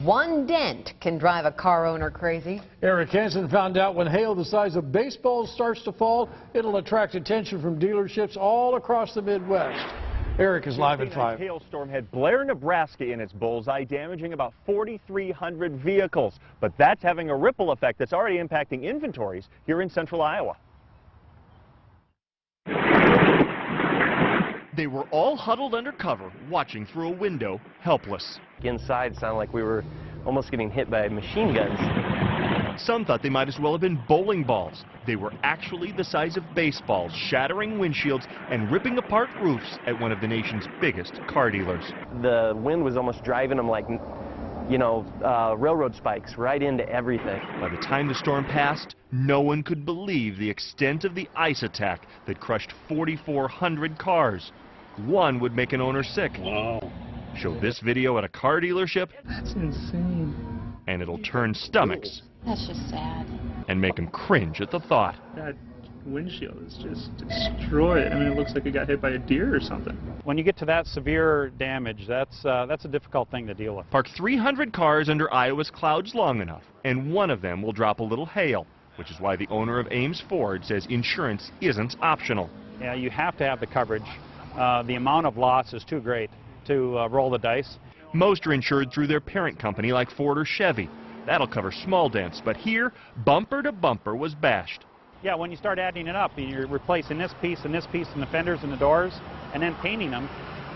one dent can drive a car owner crazy. Eric Hansen found out when hail the size of baseballs starts to fall, it'll attract attention from dealerships all across the Midwest. Eric is live at 5. A hailstorm had Blair, Nebraska in its bullseye, damaging about 4,300 vehicles. But that's having a ripple effect that's already impacting inventories here in central Iowa. They were all huddled under cover, watching through a window, helpless. Inside sounded like we were almost getting hit by machine guns. Some thought they might as well have been bowling balls. They were actually the size of baseballs, shattering windshields and ripping apart roofs at one of the nation's biggest car dealers. The wind was almost driving them like, you know, railroad spikes right into everything. By the time the storm passed, no one could believe the extent of the ice attack that crushed 4,400 cars. One would make an owner sick. Wow. Show this video at a car dealership. That's insane. And it'll turn stomachs. That's just sad. And make them cringe at the thought. That windshield is just destroyed. I mean, it looks like it got hit by a deer or something. When you get to that severe damage, that's a difficult thing to deal with. Park 300 cars under Iowa's clouds long enough, and one of them will drop a little hail, which is why the owner of Ames Ford says insurance isn't optional. Yeah, you have to have the coverage. The amount of loss is too great to roll the dice. Most are insured through their parent company like Ford or Chevy. That'll cover small dents, but here, bumper to bumper was bashed. Yeah, when you start adding it up, you're replacing this piece and the fenders and the doors, and then painting them,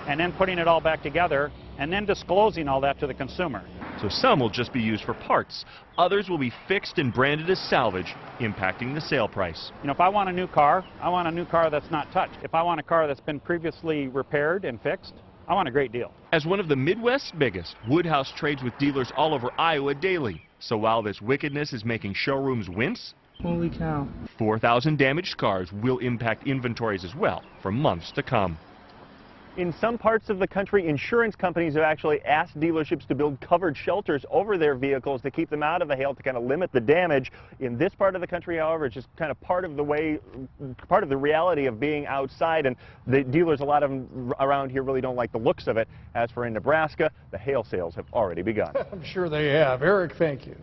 and then putting it all back together, and then disclosing all that to the consumer. So some will just be used for parts. Others will be fixed and branded as salvage, impacting the sale price. You know, if I want a new car, I want a new car that's not touched. If I want a car that's been previously repaired and fixed, I want a great deal. As one of the Midwest's biggest, Woodhouse trades with dealers all over Iowa daily. So while this wickedness is making showrooms wince, Holy cow. 4,000 damaged cars will impact inventories as well for months to come. In some parts of the country, insurance companies have actually asked dealerships to build covered shelters over their vehicles to keep them out of the hail, to kind of limit the damage. In this part of the country, however, it's just kind of part of the reality of being outside, and the dealers, a lot of them around here, really don't like the looks of it. As for in Nebraska, the hail sales have already begun. I'm sure they have. Eric, thank you.